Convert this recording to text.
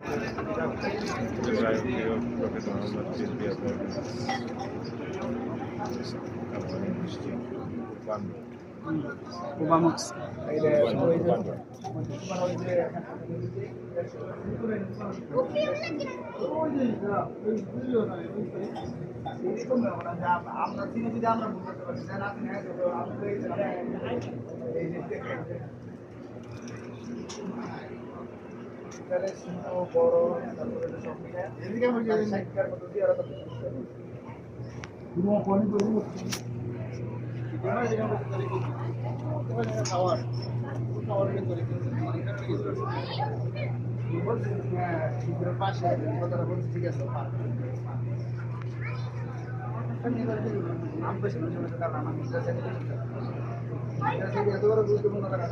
গায়ক hero professor Mohammad Siddique মিষ্টি বান্ধব ওবামক্স আমরা তিনি যদি আমরা বুঝতে পারি বড় তারপরে সব মিলে এদিকে আমি সাইকেল মতো দিয়ে আর খাওয়ার পাশে কথাটা বলছি ঠিক আছে নাম বেশি কারণ আমার এত বড় গুরুত্বপূর্ণ টাকা